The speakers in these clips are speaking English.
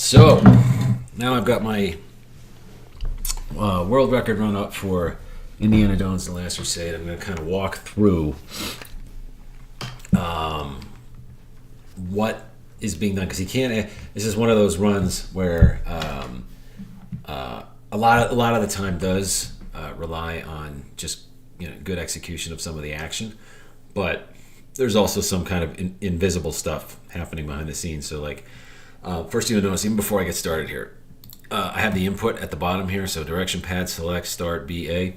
So now I've got my world record run up for Indiana Jones: The Last Crusade. I'm going to kind of walk through what is being done, because he can't. This is one of those runs where a lot of the time does rely on just good execution of some of the action, but there's also some kind of invisible stuff happening behind the scenes. So like first you'll notice, even before I get started here, I have the input at the bottom here. So direction pad, select, start, BA.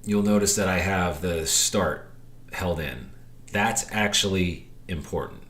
You'll notice that I have the start held in. That's actually important.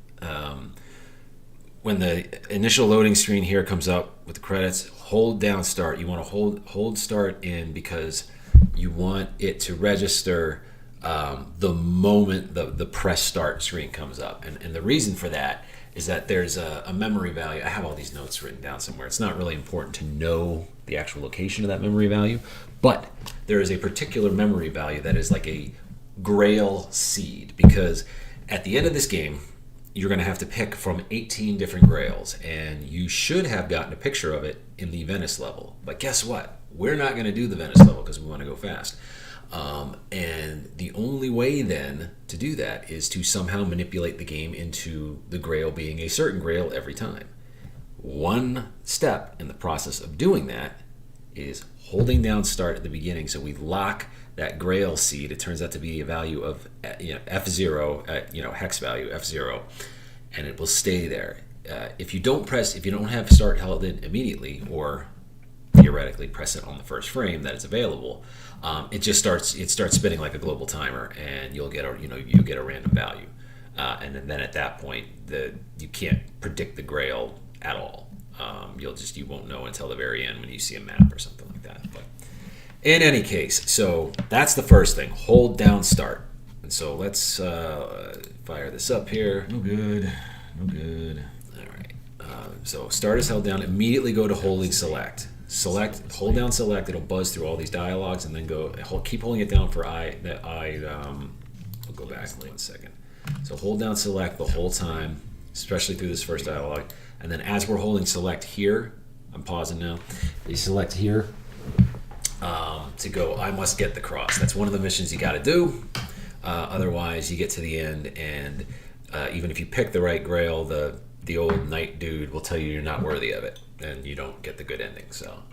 When the initial loading screen here comes up with the credits, hold down start. You want to hold start in because you want it to register the moment the press start screen comes up. And the reason for that is that there's a memory value. I have all these notes written down somewhere. It's not really important to know the actual location of that memory value, but there is a particular memory value that is like a grail seed, because at the end of this game, you're going to have to pick from 18 different grails, and you should have gotten a picture of it in the Venice level. But guess what? We're not going to do the Venice level because we want to go fast. And the only way then to do that is to somehow manipulate the game into the grail being a certain grail every time. One step in the process of doing that is holding down start at the beginning, so we lock that grail seed. It turns out to be a value of F0, hex value F0, and it will stay there. If you don't have start held in immediately, or theoretically press it on the first frame that it's available, it starts spinning like a global timer, and you'll get a random value, and then at that point you can't predict the grail at all. You won't know until the very end when you see a map or something like that. But in any case, so that's the first thing. Hold down start. And so let's fire this up here. No good. All right. So start is held down. Immediately go to holding select. Hold down select. It'll buzz through all these dialogues, and then keep holding it down for I'll go back 1 second. So hold down select the whole time, especially through this first dialogue. And then as we're holding select here, I'm pausing now. You select here to go, I must get the cross. That's one of the missions you got to do. Otherwise, you get to the end, and even if you pick the right grail, the old knight dude will tell you you're not worthy of it, and you don't get the good ending. So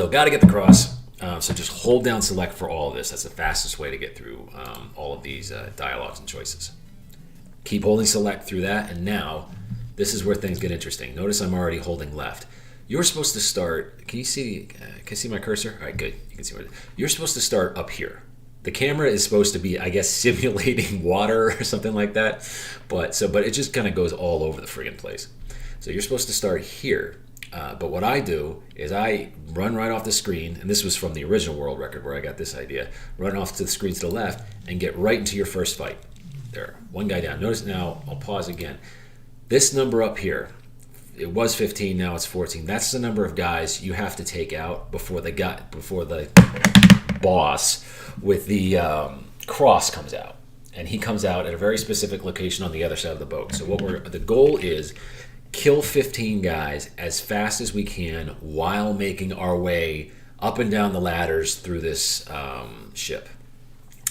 got to get the cross. So just hold down select for all of this. That's the fastest way to get through all of these dialogues and choices. Keep holding select through that, and now this is where things get interesting. Notice I'm already holding left. You're supposed to start. Can you see my cursor? All right, good. You can see where you're supposed to start up here. The camera is supposed to be, I guess, simulating water or something like that. But it just kind of goes all over the friggin' place. So you're supposed to start here. But what I do is I run right off the screen, and this was from the original world record where I got this idea. Run off to the screen to the left and get right into your first fight. There, one guy down. Notice now, I'll pause again. This number up here, it was 15, now it's 14. That's the number of guys you have to take out before the boss with the cross comes out. And he comes out at a very specific location on the other side of the boat. So the goal is kill 15 guys as fast as we can while making our way up and down the ladders through this ship.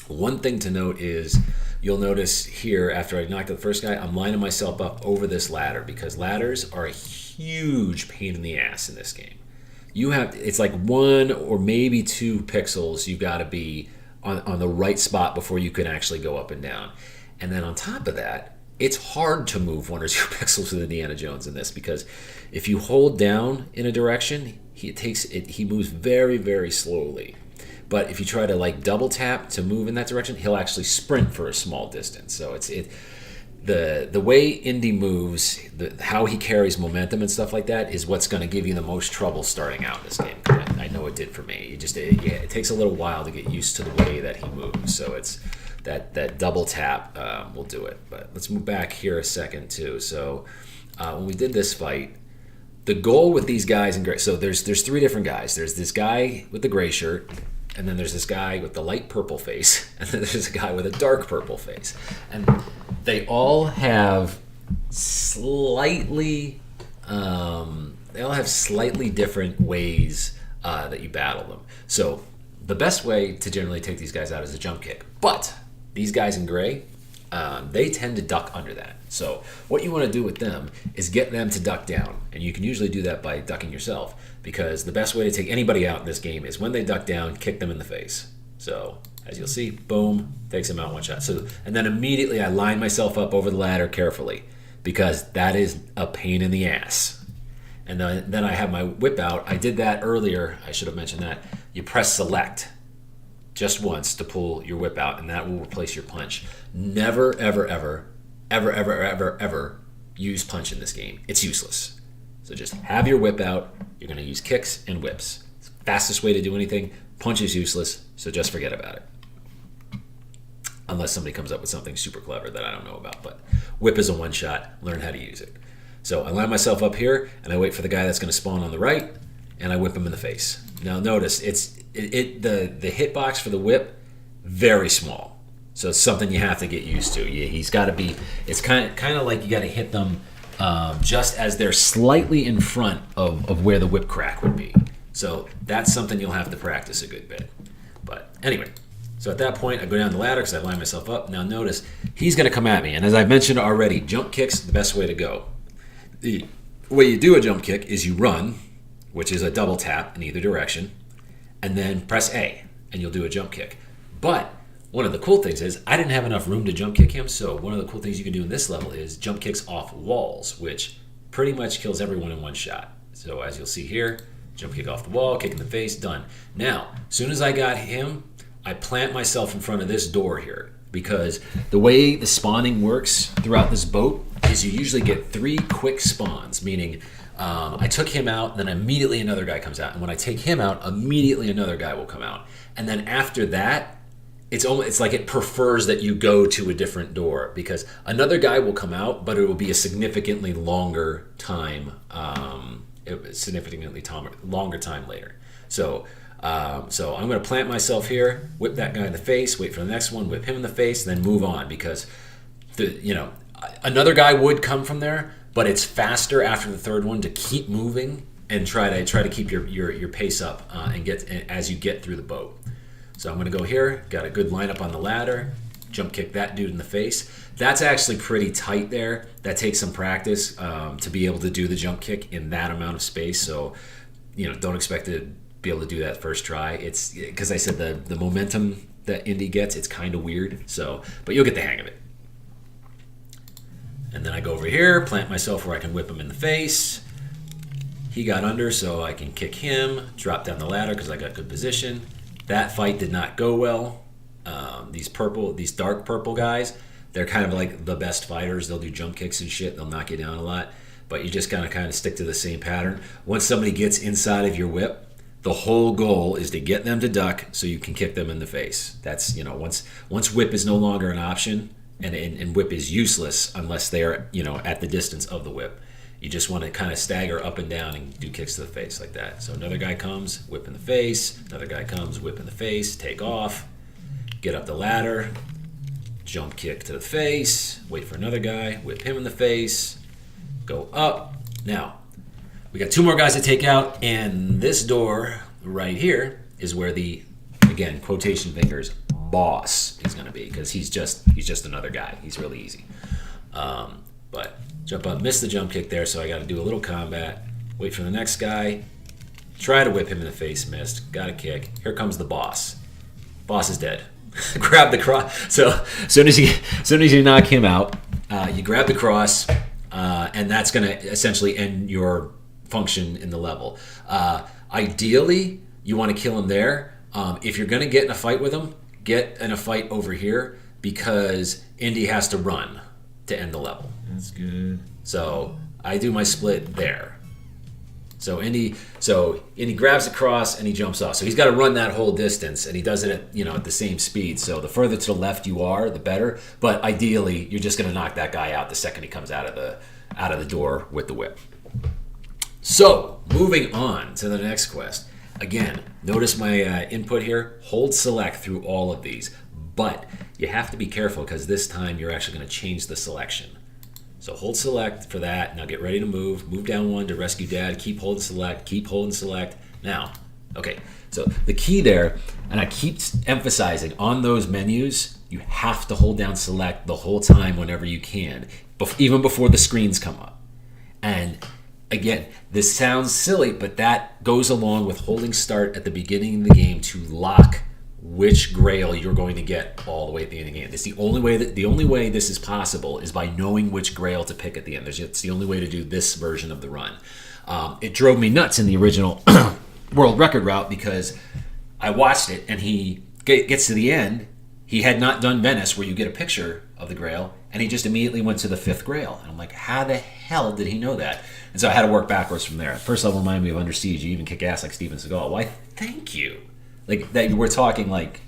One thing to note is, you'll notice here, after I knocked out the first guy, I'm lining myself up over this ladder, because ladders are a huge pain in the ass in this game. It's like 1 or maybe 2 pixels you've got to be on the right spot before you can actually go up and down. And then on top of that, it's hard to move 1 or 2 pixels with Indiana Jones in this, because if you hold down in a direction, he moves very, very slowly. But if you try to double tap to move in that direction, he'll actually sprint for a small distance. So the way Indy moves, how he carries momentum and stuff like that is what's going to give you the most trouble starting out in this game. I know it did for me. It takes a little while to get used to the way that he moves. So it's that double tap will do it. But let's move back here a second too. So when we did this fight, the goal with these guys in gray. So there's 3 different guys. There's this guy with the gray shirt. And then there's this guy with the light purple face, and then there's a guy with a dark purple face. And they all have slightly, they all have slightly different ways that you battle them. So the best way to generally take these guys out is a jump kick. But these guys in gray, they tend to duck under that. So what you want to do with them is get them to duck down. And you can usually do that by ducking yourself, because the best way to take anybody out in this game is when they duck down, kick them in the face. So as you'll see, boom, takes them out one shot. So, and then immediately I line myself up over the ladder carefully, because that is a pain in the ass. And then I have my whip out. I did that earlier. I should have mentioned that. You press select just once to pull your whip out, and that will replace your punch. Never, ever, ever, ever, ever, ever, ever use punch in this game. It's useless. So just have your whip out. You're going to use kicks and whips. It's the fastest way to do anything. Punch is useless, so just forget about it. Unless somebody comes up with something super clever that I don't know about. But whip is a one-shot. Learn how to use it. So I line myself up here, and I wait for the guy that's going to spawn on the right, and I whip him in the face. Now notice, the hitbox for the whip, very small. So it's something you have to get used to. He's got to be, it's kind of like you got to hit them just as they're slightly in front of where the whip crack would be. So that's something you'll have to practice a good bit. But anyway, so at that point, I go down the ladder because I line myself up. Now notice, he's going to come at me. And as I've mentioned already, jump kick's the best way to go. The way you do a jump kick is you run, which is a double tap in either direction, and then press A, and you'll do a jump kick. But one of the cool things is I didn't have enough room to jump kick him, so one of the cool things you can do in this level is jump kicks off walls, which pretty much kills everyone in one shot. So as you'll see here, jump kick off the wall, kick in the face, done. Now, as soon as I got him, I plant myself in front of this door here, because the way the spawning works throughout this boat is you usually get 3 quick spawns, meaning I took him out, then immediately another guy comes out. And when I take him out, immediately another guy will come out. And then after that, it's like it prefers that you go to a different door, because another guy will come out, but it will be a significantly longer time, longer time later. So I'm going to plant myself here, whip that guy in the face, wait for the next one, whip him in the face, and then move on, because another guy would come from there, but it's faster after the third one to keep moving and try to keep your pace up and get as you get through the boat. So I'm going to go here, got a good lineup on the ladder, jump kick that dude in the face. That's actually pretty tight there. That takes some practice to be able to do the jump kick in that amount of space. So don't expect to be able to do that first try. It's because I said the momentum that Indy gets, it's kind of weird. So, but you'll get the hang of it. And then I go over here, plant myself where I can whip him in the face. He got under, so I can kick him, drop down the ladder because I got good position. That fight did not go well. These dark purple guys, they're kind of like the best fighters. They'll do jump kicks and shit. They'll knock you down a lot. But you just kind of stick to the same pattern. Once somebody gets inside of your whip, the whole goal is to get them to duck so you can kick them in the face. That's, once whip is no longer an option, and whip is useless unless they are, at the distance of the whip. You just want to kind of stagger up and down and do kicks to the face like that. So another guy comes, whip in the face. Another guy comes, whip in the face. Take off. Get up the ladder. Jump kick to the face. Wait for another guy. Whip him in the face. Go up. Now, we got 2 more guys to take out. And this door right here is where the, again, quotation fingers, boss is going to be. Because he's just another guy. He's really easy. But jump up, miss the jump kick there, so I got to do a little combat. Wait for the next guy. Try to whip him in the face, missed. Got a kick. Here comes the boss. Boss is dead. Grab the cross. So as soon as you knock him out, you grab the cross, and that's going to essentially end your function in the level. Ideally, you want to kill him there. If you're going to get in a fight with him, get in a fight over here, because Indy has to run to end the level. That's good. So I do my split there. So Indy grabs the cross and he jumps off. So he's got to run that whole distance, and he does it at the same speed. So the further to the left you are, the better. But ideally, you're just going to knock that guy out the second he comes out of the door with the whip. So moving on to the next quest. Again, notice my input here. Hold select through all of these, but you have to be careful because this time you're actually going to change the selection. So hold select for that. Now get ready to move. Move down one to rescue dad. Keep holding select. Keep holding select. Now, okay. So the key there, and I keep emphasizing on those menus, you have to hold down select the whole time whenever you can, even before the screens come up. And again, this sounds silly, but that goes along with holding start at the beginning of the game to lock which grail you're going to get all the way at the end of the game. It's the only way this is possible is by knowing which grail to pick at the end. It's the only way to do this version of the run. It drove me nuts in the original world record route because I watched it and he gets to the end. He had not done Venice where you get a picture of the grail, and he just immediately went to the 5th grail. And I'm like, how the hell did he know that? And so I had to work backwards from there. First level reminded me of Under Siege. You even kick ass like Steven Seagal. Why, thank you. Like that, we're talking like,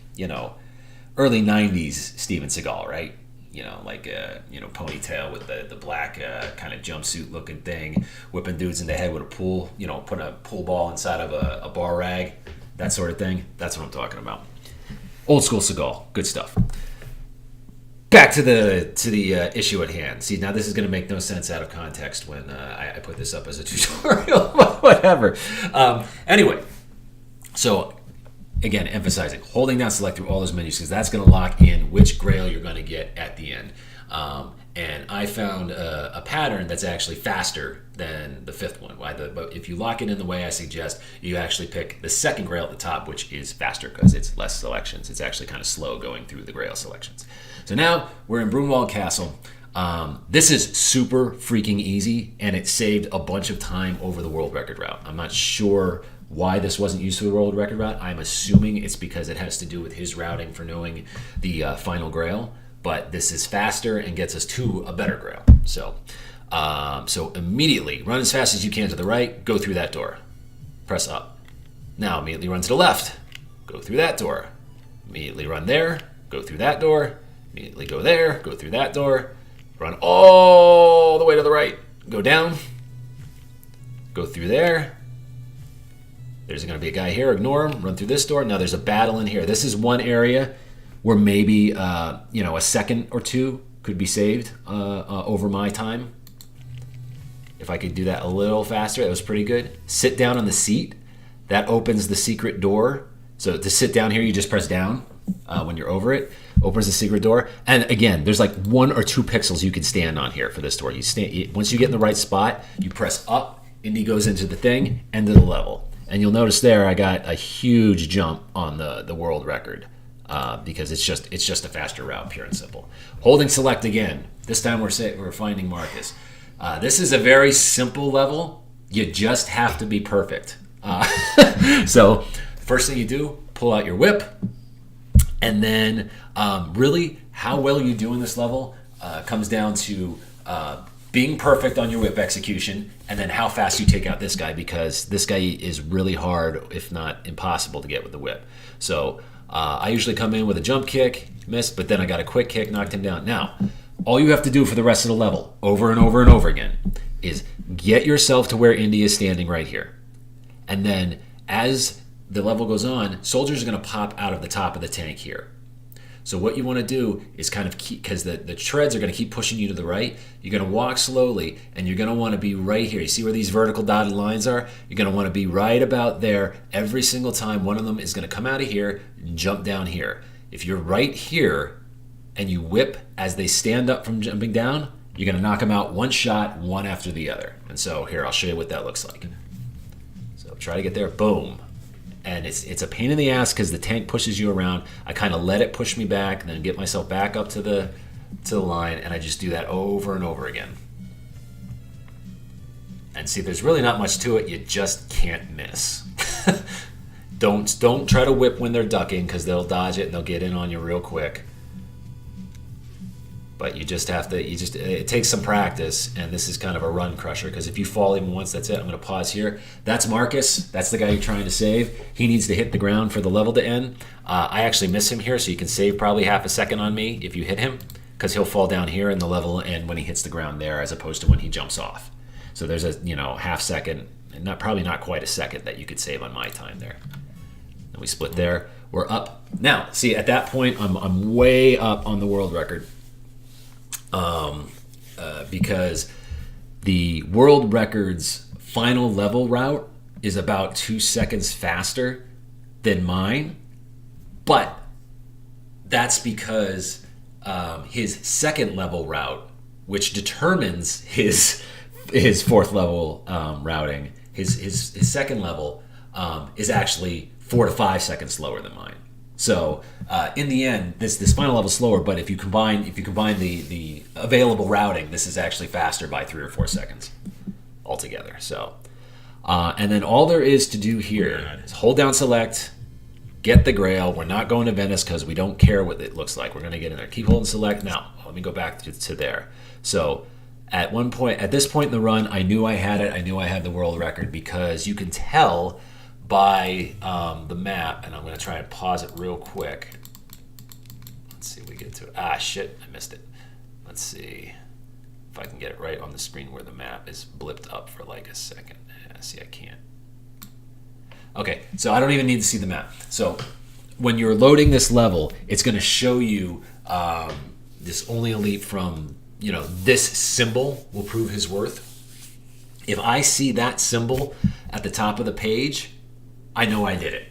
early 90s Steven Seagal, right? Ponytail with the black kind of jumpsuit looking thing, whipping dudes in the head with a pool, put a pool ball inside of a bar rag, that sort of thing. That's what I'm talking about. Old school Seagal, good stuff. Back to the issue at hand. See, now this is going to make no sense out of context when I put this up as a tutorial, whatever. Anyway, so again, emphasizing holding down select through all those menus because that's going to lock in which grail you're going to get at the end. And I found a pattern that's actually faster than the 5th one. But if you lock it in the way I suggest, you actually pick the 2nd grail at the top, which is faster because it's less selections. It's actually kind of slow going through the grail selections. So now we're in Brunwald Castle. This is super freaking easy, and it saved a bunch of time over the world record route. I'm not sure why this wasn't used for the world record route. I'm assuming it's because it has to do with his routing for knowing the final grail. But this is faster and gets us to a better grail. So immediately run as fast as you can to the right, go through that door, press up. Now immediately run to the left, go through that door. Immediately run there, go through that door. Immediately go there, go through that door. Run all the way to the right, go down, go through there. There's going to be a guy here, ignore him, run through this door. Now there's a battle in here. This is one area where maybe a second or two could be saved over my time. If I could do that a little faster, that was pretty good. Sit down on the seat. That opens the secret door. So to sit down here, you just press down when you're over it. Opens the secret door. And again, there's like 1 or 2 pixels you can stand on here for this door. Once you get in the right spot, you press up, and he goes into the thing, end of the level. And you'll notice there I got a huge jump on the world record. Because it's just a faster route, pure and simple. Holding select again. This time we're finding Marcus. This is a very simple level. You just have to be perfect. So first thing you do, pull out your whip, and then really how well you do in this level comes down to being perfect on your whip execution, and then how fast you take out this guy, because this guy is really hard, if not impossible, to get with the whip. So I usually come in with a jump kick, miss, but then I got a quick kick, knocked him down. Now, all you have to do for the rest of the level, over and over and over again, is get yourself to where Indy is standing right here. And then as the level goes on, soldiers are going to pop out of the top of the tank here. So what you want to do is kind of keep, because the treads are going to keep pushing you to the right, you're going to walk slowly, and you're going to want to be right here. You see where these vertical dotted lines are? You're going to want to be right about there every single time. One of them is going to come out of here and jump down here. If you're right here and you whip as they stand up from jumping down, you're going to knock them out one shot, one after the other. And so here, I'll show you what that looks like. So try to get there. Boom. And it's a pain in the ass because the tank pushes you around. I kind of let it push me back and then get myself back up to the line, and I just do that over and over again. And see, there's really not much to it. You just can't miss. Don't try to whip when they're ducking, because they'll dodge it and they'll get in on you real quick. But you just have to, it takes some practice, and this is kind of a run crusher, because if you fall even once, that's it. I'm going to pause here. That's Marcus. That's the guy you're trying to save. He needs to hit the ground for the level to end. I actually miss him here, so you can save probably half a second on me if you hit him, because he'll fall down here in the level and when he hits the ground there, as opposed to when he jumps off. So there's a half second, and probably not quite a second, that you could save on my time there. And we split there. We're up. Now, see, at that point, I'm way up on the world record. because the world record's final level route is about 2 seconds faster than mine, but that's because his second level route, which determines his fourth level routing, his second level is actually 4 to 5 seconds slower than mine. So in the end, this final level is slower, but if you combine the available routing, this is actually faster by 3 or 4 seconds altogether. So and then all there is to do here is hold down select, get the Grail. We're not going to Venice because we don't care what it looks like. We're going to get in there. Keep holding select. Now let me go back to there. So at this point in the run, I knew I had it. I knew I had the world record because you can tell by the map, and I'm going to try and pause it real quick. Let's see if we get to it. Ah, shit, I missed it. Let's see if I can get it right on the screen where the map is blipped up for like a second. Yeah, see, I can't. Okay, so I don't even need to see the map. So when you're loading this level, it's going to show you this only elite from, this symbol will prove his worth. If I see that symbol at the top of the page, I know I did it.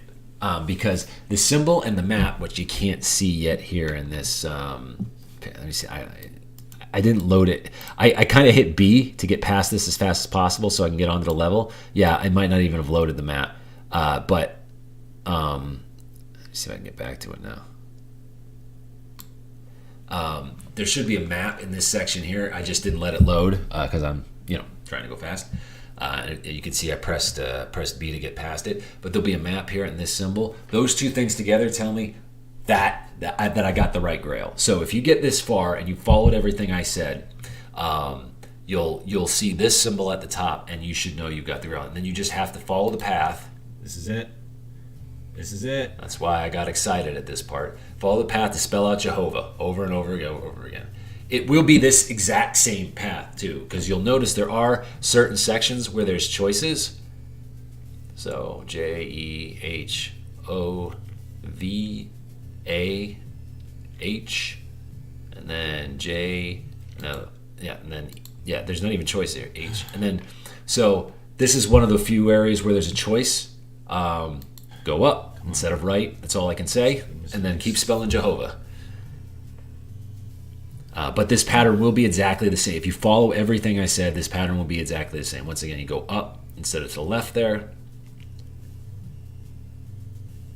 Because the symbol and the map, which you can't see yet here in this, let me see, I didn't load it. I kind of hit B to get past this as fast as possible so I can get onto the level. Yeah, I might not even have loaded the map. But let's see if I can get back to it now. There should be a map in this section here. I just didn't let it load because I'm, trying to go fast. You can see I pressed B to get past it, but there'll be a map here and this symbol. Those two things together tell me that I got the right Grail. So if you get this far and you followed everything I said, you'll see this symbol at the top, and you should know you got the Grail. And then you just have to follow the path. This is it. This is it. That's why I got excited at this part. Follow the path to spell out Jehovah over and over again. It will be this exact same path too, because you'll notice there are certain sections where there's choices. So JEHOVAH, and then there's not even choice there. H, and then so this is one of the few areas where there's a choice. Go up instead of right. That's all I can say. And then keep spelling Jehovah. But this pattern will be exactly the same. If you follow everything I said, this pattern will be exactly the same. Once again, you go up instead of to the left there.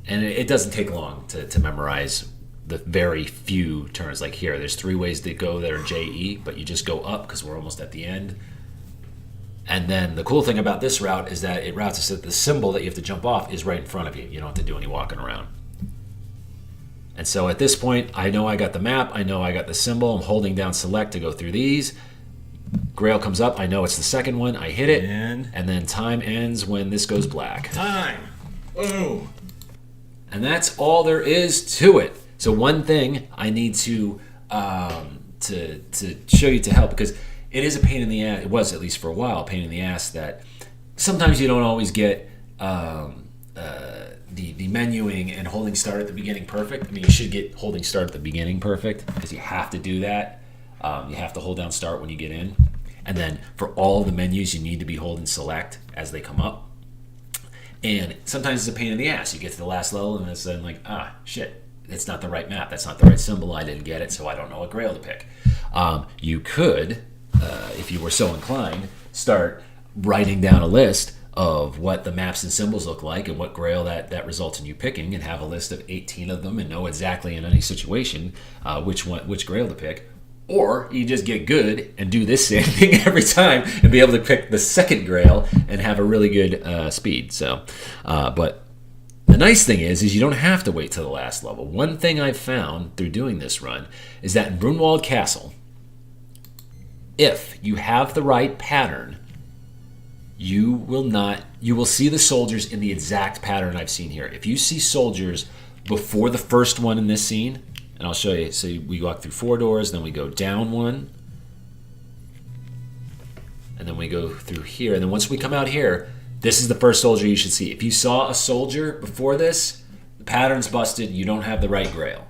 And it doesn't take long to memorize the very few turns. Like here, there's 3 ways to go that are JE, but you just go up because we're almost at the end. And then the cool thing about this route is that it routes us that the symbol that you have to jump off is right in front of you. You don't have to do any walking around. And so at this point, I know I got the map. I know I got the symbol. I'm holding down select to go through these. Grail comes up. I know it's the second one. I hit it. And then time ends when this goes black. Time. Oh. And that's all there is to it. So one thing I need to show you to help, because it is a pain in the ass. It was, at least for a while, a pain in the ass that sometimes you don't always get the menuing and holding start at the beginning perfect. I mean, you should get holding start at the beginning perfect because you have to do that. You have to hold down start when you get in. And then for all the menus, you need to be holding select as they come up. And sometimes it's a pain in the ass. You get to the last level and it's then like, shit, it's not the right map. That's not the right symbol. I didn't get it, so I don't know what Grail to pick. You could, if you were so inclined, start writing down a list of what the maps and symbols look like and what Grail that results in you picking, and have a list of 18 of them and know exactly in any situation which Grail to pick. Or you just get good and do this same thing every time and be able to pick the second Grail and have a really good speed. So, but the nice thing is you don't have to wait till the last level. One thing I've found through doing this run is that in Brunwald Castle, if you have the right pattern, you will see the soldiers in the exact pattern I've seen here. If you see soldiers before the first one in this scene, and I'll show you. So we walk through 4 doors, then we go down 1, and then we go through here. And then once we come out here, this is the first soldier you should see. If you saw a soldier before this, the pattern's busted. You don't have the right Grail.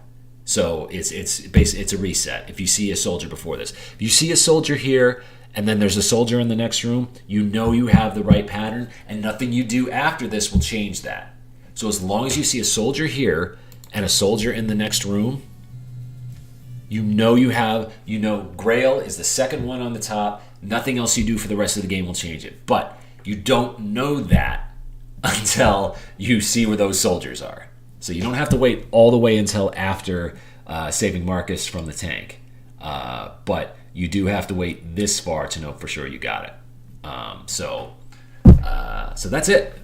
So it's a reset. If you see a soldier before this, if you see a soldier here and then there's a soldier in the next room, you know you have the right pattern, and nothing you do after this will change that. So as long as you see a soldier here and a soldier in the next room, you know Grail is the second one on the top. Nothing else you do for the rest of the game will change it. But you don't know that until you see where those soldiers are. So you don't have to wait all the way until after saving Marcus from the tank. But you do have to wait this far to know for sure you got it. So that's it.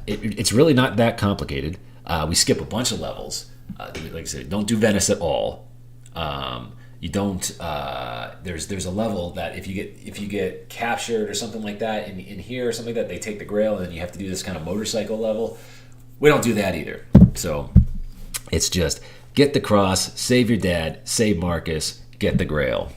It's really not that complicated. We skip a bunch of levels. Like I said, don't do Venice at all. You don't. There's a level that if you get captured or something like that in here or something like that, they take the Grail and then you have to do this kind of motorcycle level. We don't do that either. So it's just get the cross, save your dad, save Marcus, get the Grail,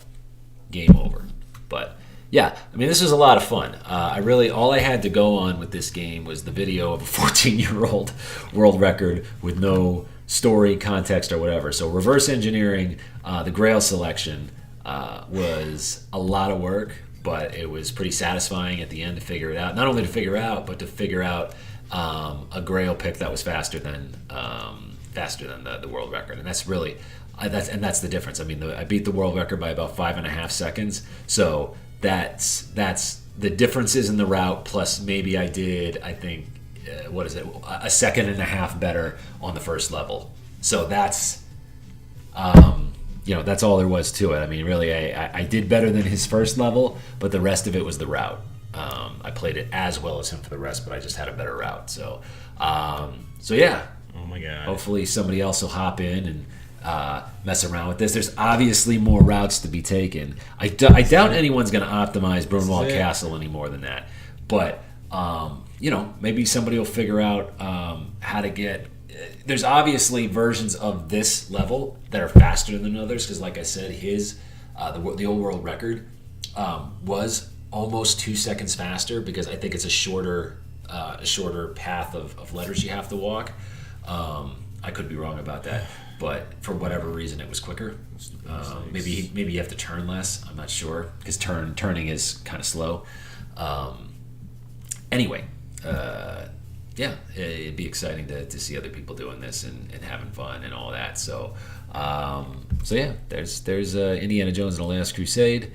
game over. But yeah, I mean, this was a lot of fun. All I had to go on with this game was the video of a 14-year-old world record with no story, context, or whatever. So reverse engineering the Grail selection was a lot of work, but it was pretty satisfying at the end to figure it out. Not only to figure out, but to figure out a Grail pick that was faster than the world record, and that's really that's the difference. I mean, I beat the world record by about 5.5 seconds, so that's the differences in the route. Plus, maybe I think a second and a half better on the first level. So that's that's all there was to it. I mean, really, I did better than his first level, but the rest of it was the route. I played it as well as him for the rest, but I just had a better route. So yeah. Oh my god. Hopefully somebody else will hop in and mess around with this. There's obviously more routes to be taken. I doubt anyone's going to optimize Brunwald Castle any more than that. But maybe somebody will figure out how to get. There's obviously versions of this level that are faster than others because, like I said, his the old world record was almost 2 seconds faster because I think it's a shorter path of letters you have to walk. I could be wrong about that, but for whatever reason, it was quicker. Maybe you have to turn less. I'm not sure because turning is kind of slow. Anyway, yeah, it'd be exciting to see other people doing this and having fun and all that. So yeah, there's Indiana Jones and the Last Crusade.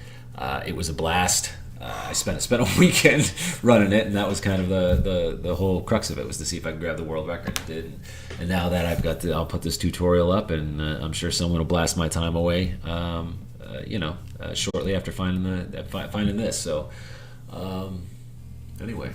It was a blast. I spent a weekend running it, and that was kind of the whole crux of it, was to see if I could grab the world record. I did, and now that I'll put this tutorial up, and I'm sure someone will blast my time away. Shortly after finding this. So, anyway.